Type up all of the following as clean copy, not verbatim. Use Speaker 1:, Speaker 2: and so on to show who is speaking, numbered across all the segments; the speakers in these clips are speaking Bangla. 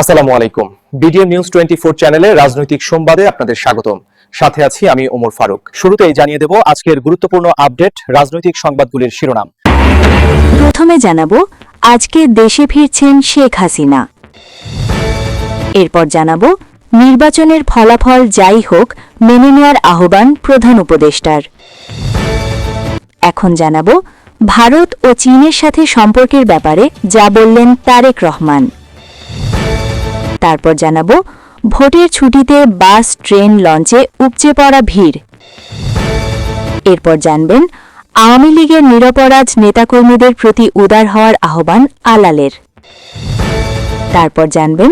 Speaker 1: আসসালামু আলাইকুম। বিডিএম নিউজ 24 চ্যানেলে রাজনৈতিক সংবাদে আপনাদের স্বাগতম। সাথে আছি আমি ওমর ফারুক। শুরুতেই জানিয়ে দেব আজকের গুরুত্বপূর্ণ আপডেট রাজনৈতিক সংবাদগুলির শিরোনাম।
Speaker 2: প্রথমে জানাবো আজকে দেশে ফিরছেন শেখ হাসিনা। এরপর জানাবো নির্বাচনের ফলাফল যাই হোক মেনে নেওয়ার আহ্বান প্রধান উপদেষ্টার। এখন জানাবো ভারত ও চীনের সাথে সম্পর্কের ব্যাপারে যা বললেন তারেক রহমান। তারপর জানাবো ভোটের ছুটিতে বাস ট্রেন লঞ্চে উপচে পড়া ভিড়। এরপর জানবেন আওয়ামী লীগের নিরপরাধ নেতাকর্মীদের প্রতি উদার হওয়ার আহ্বান আলালের। তারপর জানবেন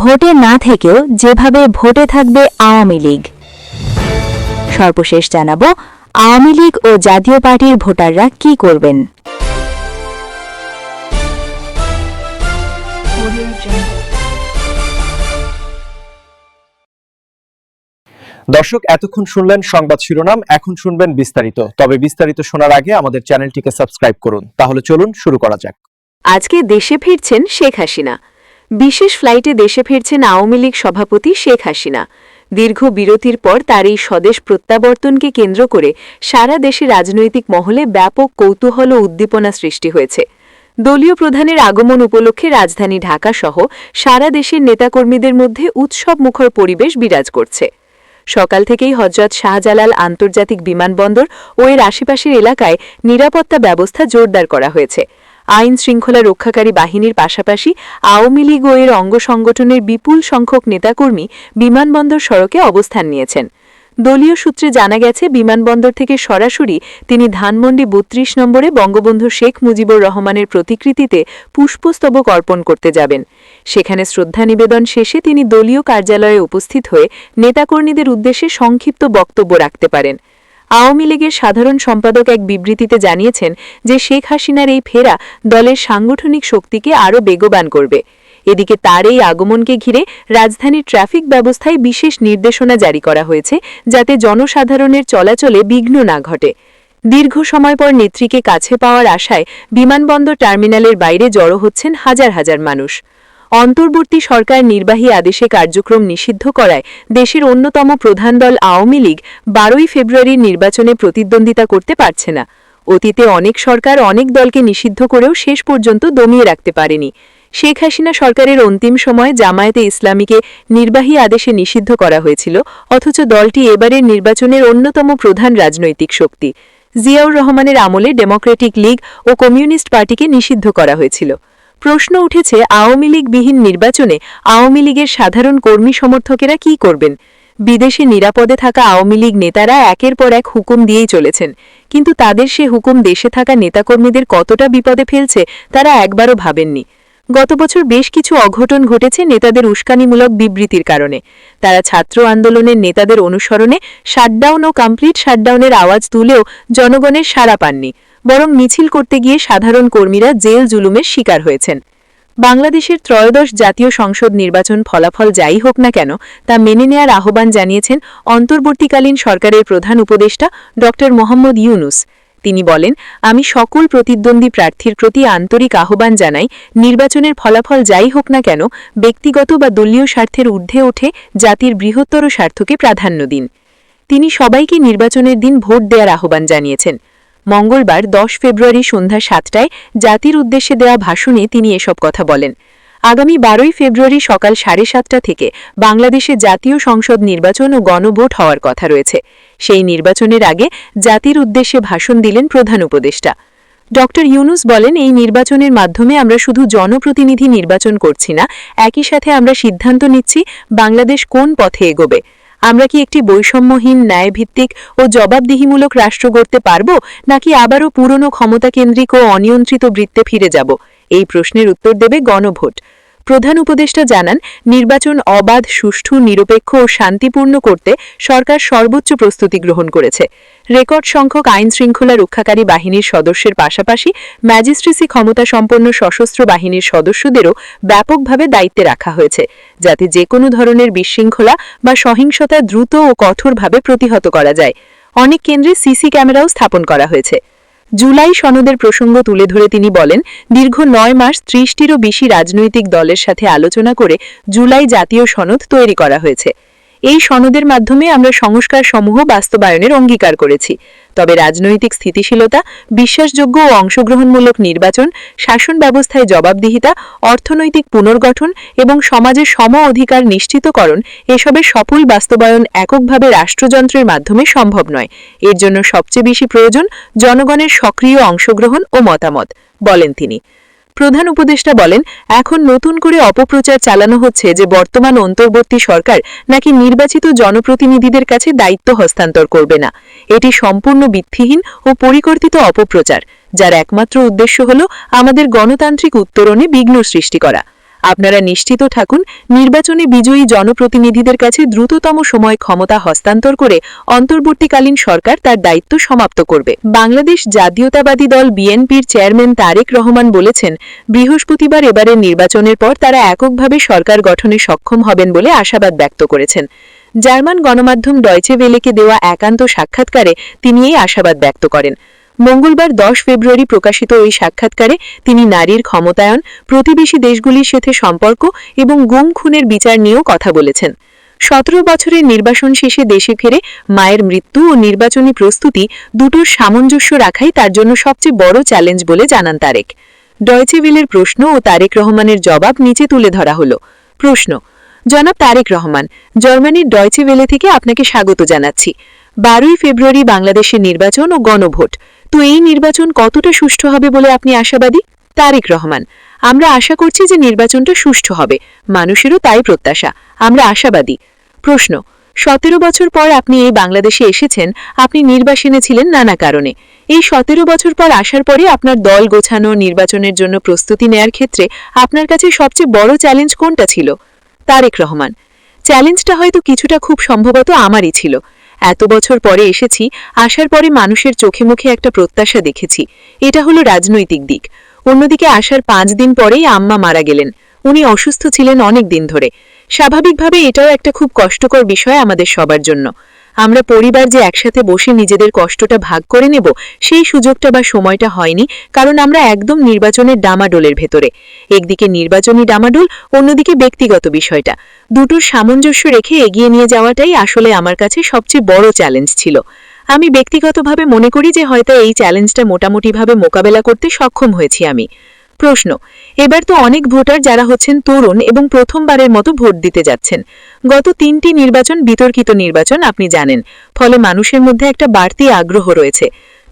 Speaker 2: ভোটে না থেকেও যেভাবে ভোটে থাকবে আওয়ামী লীগ। সর্বশেষ জানাবো আওয়ামী লীগ ও জাতীয় পার্টির ভোটাররা কি করবেন।
Speaker 1: দর্শক, এতক্ষণ শুনলেন সংবাদ শিরোনাম, এখন শুনবেন বিস্তারিত। তবে বিস্তারিত শোনার আগে আমাদের চ্যানেলটিকে সাবস্ক্রাইব করুন। তাহলে চলুন শুরু করা যাক।
Speaker 3: আজকে দেশে ফিরছেন শেখ হাসিনা। বিশেষ ফ্লাইটে দেশে ফিরছেন আওয়ামী লীগ সভাপতি শেখ হাসিনা। দীর্ঘ বিরতির পর তার এই স্বদেশ প্রত্যাবর্তনকে কেন্দ্র করে সারা দেশে রাজনৈতিক মহলে ব্যাপক কৌতূহল ও উদ্দীপনা সৃষ্টি হয়েছে। দলীয় প্রধানের আগমন উপলক্ষে রাজধানী ঢাকা সহ সারা দেশের নেতাকর্মীদের মধ্যে উৎসবমুখর পরিবেশ বিরাজ করছে। সকাল থেকেই হযরত শাহজালাল আন্তর্জাতিক বিমানবন্দর ও এর আশেপাশের এলাকায় নিরাপত্তা ব্যবস্থা জোরদার করা হয়েছে। আইন শৃঙ্খলা রক্ষাকারী বাহিনীর পাশাপাশি আওয়ামী লীগ ও এর অঙ্গ সংগঠনের বিপুল সংখ্যক নেতাকর্মী বিমানবন্দর সড়কে অবস্থান নিয়েছেন। দলীয় সূত্রে জানা গেছে বিমানবন্দর থেকে সরাসরি তিনি ধানমন্ডি ৩২ নম্বরে বঙ্গবন্ধু শেখ মুজিবুর রহমানের প্রতিকৃতিতে পুষ্পস্তবক অর্পণ করতে যাবেন। সেখানে শ্রদ্ধা নিবেদন শেষে তিনি দলীয় কার্যালয়ে উপস্থিত হয়ে নেতাকর্মীদের উদ্দেশ্যে সংক্ষিপ্ত বক্তব্য রাখতে পারেন। আওয়ামী লীগের সাধারণ সম্পাদক এক বিবৃতিতে জানিয়েছেন যে শেখ হাসিনার এই ফেরা দলের সাংগঠনিক শক্তিকে আরও বেগবান করবে। এদিকে তার এই আগমনকে ঘিরে রাজধানীর ট্রাফিক ব্যবস্থায় বিশেষ নির্দেশনা জারি করা হয়েছে, যাতে জনসাধারণের চলাচলে বিঘ্ন না ঘটে। দীর্ঘ সময় পর নেত্রীকে কাছে পাওয়ার আশায় বিমানবন্দর টার্মিনালের বাইরে জড়ো হচ্ছেন হাজার হাজার মানুষ। অন্তর্বর্তী সরকার নির্বাহী আদেশে কার্যক্রম নিষিদ্ধ করায় দেশের অন্যতম প্রধান দল আওয়ামী লীগ 12ই ফেব্রুয়ারির নির্বাচনে প্রতিদ্বন্দ্বিতা করতে পারছে না। অতীতে অনেক সরকার অনেক দলকে নিষিদ্ধ করেও শেষ পর্যন্ত দমিয়ে রাখতে পারেনি। শেখ হাসিনা সরকারের অন্তিম সময়ে জামায়াতে ইসলামীকে নির্বাহী আদেশে নিষিদ্ধ করা হয়েছিল, অথচ দলটি এবারের নির্বাচনের অন্যতম প্রধান রাজনৈতিক শক্তি। জিয়াউর রহমানের আমলে ডেমোক্রেটিক লীগ ও কমিউনিস্ট পার্টিকে নিষিদ্ধ করা হয়েছিল। প্রশ্ন উঠেছে আওয়ামী লীগবিহীন নির্বাচনে আওয়ামী লীগের সাধারণ কর্মী সমর্থকেরা কি করবেন। বিদেশে নিরাপদে থাকা আওয়ামী লীগ নেতারা একের পর এক হুকুম দিয়েই চলেছেন, কিন্তু তাদের সে হুকুম দেশে থাকা নেতাকর্মীদের কতটা বিপদে ফেলছে তারা একবারও ভাবেননি। গত বছর বেশ কিছু অঘটন ঘটেছে নেতাদের উস্কানিমূলক বিবৃতির কারণে। তারা ছাত্র আন্দোলনের নেতাদের অনুসরণে শাটডাউন ও কমপ্লিট শাটডাউনের আওয়াজ তুলেও জনগণের সাড়া পাননি, বরং মিছিল করতে গিয়ে সাধারণ কর্মীরা জেল জুলুমের শিকার হয়েছেন। বাংলাদেশের ত্রয়োদশ জাতীয় সংসদ নির্বাচন ফলাফল যাই হোক না কেন তা মেনে নেয়ার আহ্বান জানিয়েছেন অন্তর্বর্তীকালীন সরকারের প্রধান উপদেষ্টা ড. মোহাম্মদ ইউনুস। তিনি বলেন, আমি সকল প্রতিদ্বন্দ্বী প্রার্থীর প্রতি আন্তরিক আহ্বান জানাই, নির্বাচনের ফলাফল যাই হোক না কেন ব্যক্তিগত বা দলীয় স্বার্থের ঊর্ধ্বে ওঠে জাতির বৃহত্তর স্বার্থকে প্রাধান্য দিন। তিনি সবাইকে নির্বাচনের দিন ভোট দেওয়ার আহ্বান জানিয়েছেন। মঙ্গলবার 10 ফেব্রুয়ারি সন্ধ্যা 7টায় জাতির উদ্দেশ্যে দেওয়া ভাষণে তিনি এসব কথা বলেন। আগামী 12ই ফেব্রুয়ারি সকাল 7:30 থেকে বাংলাদেশে জাতীয় সংসদ নির্বাচন ও গণভোট হওয়ার কথা রয়েছে। সেই নির্বাচনের আগে জাতির উদ্দেশ্যে ভাষণ দিলেন প্রধান উপদেষ্টা। ড. ইউনুস বলেন, এই নির্বাচনের মাধ্যমে আমরা শুধু জনপ্রতিনিধি নির্বাচন করছি না, একই সাথে আমরা সিদ্ধান্ত নিচ্ছি বাংলাদেশ কোন পথে এগোবে। আমরা কি একটি বৈষম্যহীন, ন্যায়ভিত্তিক ও জবাবদিহিমূলক রাষ্ট্র গড়তে পারব, নাকি আবারও পুরনো ক্ষমতাকেন্দ্রিক ও অনিয়ন্ত্রিত বৃত্তে ফিরে যাব? এই প্রশ্নের উত্তর দেবে গণভোট। প্রধান উপদেষ্টা জানান, নির্বাচন অবাধ, সুষ্ঠু, নিরপেক্ষ ও শান্তিপূর্ণ করতে সরকার সর্বোচ্চ প্রস্তুতি গ্রহণ করেছে। রেকর্ড সংখ্যক আইন শৃঙ্খলা রক্ষাকারী বাহিনীর সদস্যের পাশাপাশি ম্যাজিস্ট্রেসি ক্ষমতাসম্পন্ন সশস্ত্র বাহিনীর সদস্যদেরও ব্যাপকভাবে দায়িত্বে রাখা হয়েছে, যাতে যে কোনো ধরনের বিশৃঙ্খলা বা সহিংসতা দ্রুত ও কঠোরভাবে প্রতিহত করা যায়। অনেক কেন্দ্রে সিসি ক্যামেরাও স্থাপন করা হয়েছে। জুলাই সনদের প্রসঙ্গ তুলে ধরে তিনি বলেন, দীর্ঘ 9 মাস 30টিরও বেশি রাজনৈতিক দলের সাথে আলোচনা করে জুলাই জাতীয় সনদ তৈরি করা হয়েছে। এই সনদের মাধ্যমে আমরা সংস্কার সমূহ বাস্তবায়নের অঙ্গীকার করেছি। তবে রাজনৈতিক স্থিতিশীলতা, বিশ্বাসযোগ্য ও অংশগ্রহণমূলক নির্বাচন, শাসন ব্যবস্থায় জবাবদিহিতা, অর্থনৈতিক পুনর্গঠন এবং সমাজের সম অধিকার নিশ্চিতকরণ এসবের সফল বাস্তবায়ন এককভাবে রাষ্ট্রযন্ত্রের মাধ্যমে সম্ভব নয়। এর জন্য সবচেয়ে বেশি প্রয়োজন জনগণের সক্রিয় অংশগ্রহণ ও মতামত, বলেন তিনি। প্রধান উপদেষ্টা বলেন, এখন নতুন করে অপপ্রচার চালানো হচ্ছে যে বর্তমান অন্তর্বর্তী সরকার নাকি নির্বাচিত জনপ্রতিনিধিদের কাছে দায়িত্ব হস্তান্তর করবে না। এটি সম্পূর্ণ ভিত্তিহীন ও পরিকল্পিত অপপ্রচার, যার একমাত্র উদ্দেশ্য হল আমাদের গণতান্ত্রিক উত্তরণে বিঘ্ন সৃষ্টি করা। আপনারা নিশ্চিত থাকুন, নির্বাচনে বিজয়ী জনপ্রতিনিধিদের কাছে দ্রুততম সময় ক্ষমতা হস্তান্তর করে অন্তর্বর্তীকালীন সরকার তার দায়িত্ব সমাপ্ত করবে। বাংলাদেশ জাতীয়তাবাদী দল বিএনপির চেয়ারম্যান তারেক রহমান বলেছেন, বৃহস্পতিবার এবারের নির্বাচনের পর তারা এককভাবে সরকার গঠনে সক্ষম হবেন বলে আশাবাদ ব্যক্ত করেছেন। জার্মান গণমাধ্যম ডয়চে ভেলেকে দেওয়া একান্ত সাক্ষাৎকারে তিনি এই আশাবাদ ব্যক্ত করেন। মঙ্গলবার 10 ফেব্রুয়ারি প্রকাশিত ওই সাক্ষাৎকারে তিনি নারীর ক্ষমতায়ন, প্রতিবেশী দেশগুলির সাথে সম্পর্ক এবং গুম খুনের বিচার নিয়েও কথা বলেছেন। 17 বছরের নির্বাসন শেষে দেশে ফিরে মায়ের মৃত্যু ও নির্বাচনী প্রস্তুতি দুটোর সামঞ্জস্য রাখাই তার জন্য সবচেয়ে বড় চ্যালেঞ্জ বলে জানান তারেক। ডয়চে ভেলের প্রশ্ন ও তারেক রহমানের জবাব নিচে তুলে ধরা হলো। প্রশ্ন: জনাব তারেক রহমান, জার্মানির ডয়চে ভেলে থেকে আপনাকে স্বাগত জানাচ্ছি। 12 ফেব্রুয়ারি বাংলাদেশের নির্বাচন ও গণভোট, তো এই নির্বাচন কতটা সুষ্ঠু হবে বলে আপনি আশাবাদী? তারেক রহমান: আমরা আশা করছি যে নির্বাচনটা সুষ্ঠু হবে, মানুষেরও তাই প্রত্যাশা, আমরা আশাবাদী। প্রশ্ন: 17 বছর পর আপনি এই বাংলাদেশে এসেছেন, আপনি নির্বাসনে ছিলেন নানা কারণে। এই 17 বছর পর আসার পরে আপনার দল গোছানো, নির্বাচনের জন্য প্রস্তুতি নেয়ার ক্ষেত্রে আপনার কাছে সবচেয়ে বড় চ্যালেঞ্জ কোনটা ছিল? তারেক রহমান: চ্যালেঞ্জটা হয়তো কিছুটা খুব সম্ভবত আমারই ছিল। এত বছর পরে এসেছি, আসার পরে মানুষের চোখে মুখে একটা প্রত্যাশা দেখেছি, এটা হলো রাজনৈতিক দিক। অন্যদিকে আসার 5 দিন পরেই আম্মা মারা গেলেন। উনি অসুস্থ ছিলেন অনেক দিন ধরে। স্বাভাবিকভাবে এটাও একটা খুব কষ্টকর বিষয় আমাদের সবার জন্য। আমরা পরিবার যে একসাথে বসে নিজেদের কষ্টটা ভাগ করে নেব, সেই সুযোগটা বা সময়টা হয়নি, কারণ আমরা একদম নির্বাচনের ডামাডোলের ভেতরে। একদিকে নির্বাচনী ডামাডোল, অন্যদিকে ব্যক্তিগত বিষয়টা, দুটোর সামঞ্জস্য রেখে এগিয়ে নিয়ে যাওয়াটাই আসলে আমার কাছে সবচেয়ে বড় চ্যালেঞ্জ ছিল। আমি ব্যক্তিগতভাবে মনে করি যে হয়তো এই চ্যালেঞ্জটা মোটামুটিভাবে মোকাবেলা করতে সক্ষম হয়েছি আমি। প্রশ্ন: এবার তো অনেক ভোটার যারা হচ্ছেন তরুণ এবং প্রথমবারের মতো ভোট দিতে যাচ্ছেন। গত 3টি নির্বাচন বিতর্কিত নির্বাচন, আপনি জানেন, ফলে মানুষের মধ্যে একটা বাড়তি আগ্রহ রয়েছে।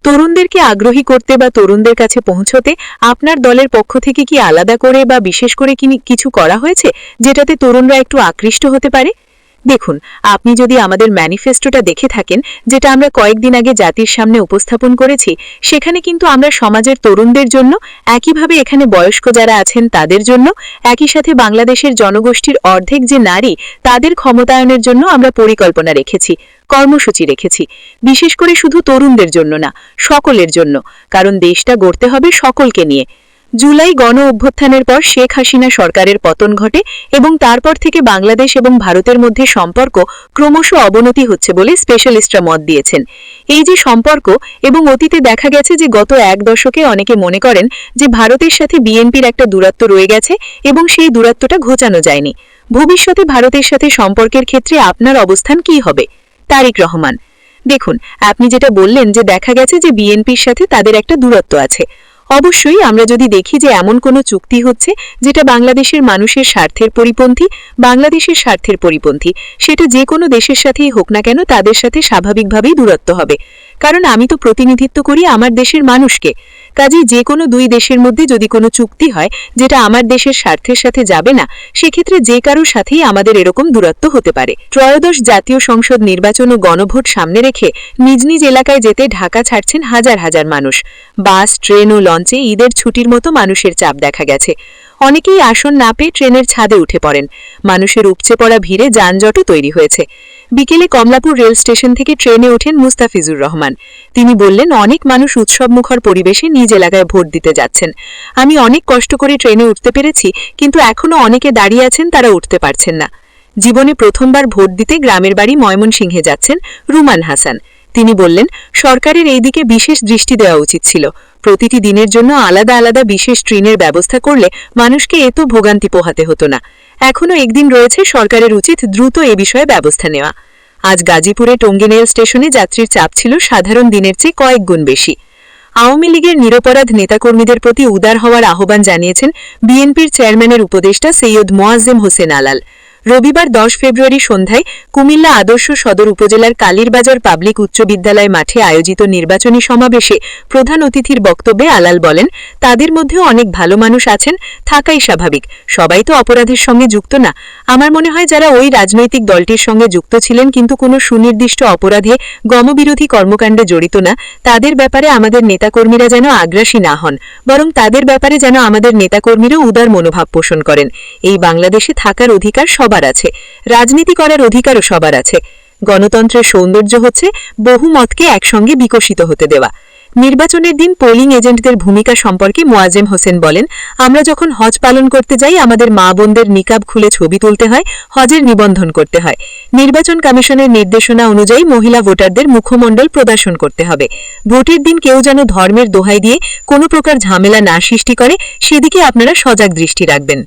Speaker 3: তরুণদেরকে আগ্রহী করতে বা তরুণদের কাছে পৌঁছতে আপনার দলের পক্ষ থেকে কি আলাদা করে বা বিশেষ করে কি কিছু করা হয়েছে, যেটাতে তরুণরা একটু আকৃষ্ট হতে পারে? দেখুন, আপনি যদি আমাদের ম্যানিফেস্টোটা দেখে থাকেন, যেটা আমরা কয়েকদিন আগে জাতির সামনে উপস্থাপন করেছি, সেখানে কিন্তু আমরা সমাজের তরুণদের জন্য, একইভাবে এখানে বয়স্ক যারা আছেন তাদের জন্য, একই সাথে বাংলাদেশের জনগোষ্ঠীর অর্ধেক যে নারী, তাদের ক্ষমতায়নের জন্য আমরা পরিকল্পনা রেখেছি, কর্মসূচি রেখেছি। বিশেষ করে শুধু তরুণদের জন্য না, সকলের জন্য, কারণ দেশটা গড়তে হবে সকলকে নিয়ে। জুলাই গণ অভ্যুত্থানের পর শেখ হাসিনা সরকারের পতন ঘটে এবং তারপর থেকে বাংলাদেশ এবং ভারতের মধ্যে সম্পর্ক ক্রমশ অবনতি হচ্ছে বলে স্পেশালিস্টরা মত দিয়েছেন। এই যে সম্পর্ক, এবং অতীতে দেখা গেছে যে গত 1 দশকে অনেকে মনে করেন যে ভারতের সাথে বিএনপির একটা দূরত্ব রয়ে গেছে এবং সেই দূরত্বটা ঘোচানো যায়নি। ভবিষ্যতে ভারতের সাথে সম্পর্কের ক্ষেত্রে আপনার অবস্থান কি হবে? তারেক রহমান: দেখুন, আপনি যেটা বললেন যে দেখা গেছে যে বিএনপির সাথে তাদের একটা দূরত্ব আছে, অবশ্যই আমরা যদি দেখি যে এমন কোনো চুক্তি হচ্ছে যেটা বাংলাদেশের মানুষের স্বার্থের পরিপন্থী, বাংলাদেশের স্বার্থের পরিপন্থী, সেটা যে কোনো দেশের সাথেই হোক না কেন, তাদের সাথে স্বাভাবিকভাবেই দূরত্ব হবে। কারণ আমি তো প্রতিনিধিত্ব করি আমার দেশের মানুষকে। কাজেই যে কোনো 2 দেশের মধ্যে যদি কোনো চুক্তি হয় যেটা আমার দেশের স্বার্থের সাথে যাবে না, সেক্ষেত্রে যে কারোর সাথেই আমাদের এরকম দূরত্ব হতে পারে। ত্রয়োদশ জাতীয় সংসদ নির্বাচন ও গণভোট সামনে রেখে নিজ নিজ এলাকায় যেতে ঢাকা ছাড়ছেন হাজার হাজার মানুষ। বাস, ট্রেন ও লঞ্চে ঈদের ছুটির মতো মানুষের চাপ দেখা গেছে। অনেকেই আসন না পেয়ে ট্রেনের ছাদে উঠে পড়েন। মানুষের উপচে পড়া ভিড়ে যানজটও তৈরি হয়েছে। বিকেলে কমলাপুর রেল স্টেশন থেকে ট্রেনে ওঠেন মুস্তাফিজুর রহমান। তিনি বললেন, অনেক মানুষ উৎসবমুখর পরিবেশে নিজ এলাকায় ভোট দিতে যাচ্ছেন। আমি অনেক কষ্ট করে ট্রেনে উঠতে পেরেছি, কিন্তু এখনো অনেকে দাঁড়িয়ে আছেন, তারা উঠতে পারছেন না। জীবনে প্রথমবার ভোট দিতে গ্রামের বাড়ি ময়মনসিংহে যাচ্ছেন রুমান হাসান। তিনি বললেন, সরকারের এই দিকে বিশেষ দৃষ্টি দেওয়া উচিত ছিল। প্রতিটি দিনের জন্য আলাদা আলাদা বিশেষ ট্রেনের ব্যবস্থা করলে মানুষকে এত ভোগান্তি পোহাতে হতো না। এখনও একদিন রয়েছে, সরকারের উচিত দ্রুত এ বিষয়ে ব্যবস্থা নেওয়া। আজ গাজীপুরে টঙ্গী স্টেশনে যাত্রীর চাপ ছিল সাধারণ দিনের চেয়ে কয়েক গুণ বেশি। আওয়ামী লীগের নিরপরাধ নেতাকর্মীদের প্রতি উদার হওয়ার আহ্বান জানিয়েছেন বিএনপির চেয়ারম্যানের উপদেষ্টা সৈয়দ মোয়াজ্জেম হোসেন আলাল। রবিবার 10 ফেব্রুয়ারি সন্ধ্যায় কুমিল্লা আদর্শ সদর উপজেলার কালীরবাজার পাবলিক উচ্চ বিদ্যালয় মাঠে আয়োজিত নির্বাচনী সমাবেশে প্রধান অতিথির বক্তব্যে আলাল বলেন, তাদের মধ্যেও অনেক ভালো মানুষ আছেন, থাকাই স্বাভাবিক। সবাই তো অপরাধের সঙ্গে যুক্ত না। আমার মনে হয় যারা ওই রাজনৈতিক দলটির সঙ্গে যুক্ত ছিলেন কিন্তু কোনো সুনির্দিষ্ট অপরাধে গণবিরোধী কর্মকাণ্ডে জড়িত না, তাদের ব্যাপারে আমাদের নেতাকর্মীরা যেন আগ্রাসী না হন, বরং তাদের ব্যাপারে যেন আমাদের নেতাকর্মীরা উদার মনোভাব পোষণ করেন। এই বাংলাদেশে থাকার অধিকার সবার আছে, রাজনীতি করার অধিকারও সবার আছে। গণতন্ত্রের সৌন্দর্য হচ্ছে বহু মতকে একসঙ্গে বিকশিত হতে দেওয়া। নির্বাচনের দিন পোলিং এজেন্টদের ভূমিকা সম্পর্কে মোয়াজ্জেম হোসেন বলেন, আমরা যখন হজ পালন করতে যাই আমাদের মা বোনদের নিকাব খুলে ছবি তুলতে হয়, হজের নিবন্ধন করতে হয়। নির্বাচন কমিশনের নির্দেশনা অনুযায়ী মহিলা ভোটারদের মুখমণ্ডল প্রদর্শন করতে হবে। ভোটের দিন কেউ যেন ধর্মের দোহাই দিয়ে কোনো প্রকার ঝামেলা না সৃষ্টি করে, সেদিকে আপনারা সজাগ দৃষ্টি রাখবেন।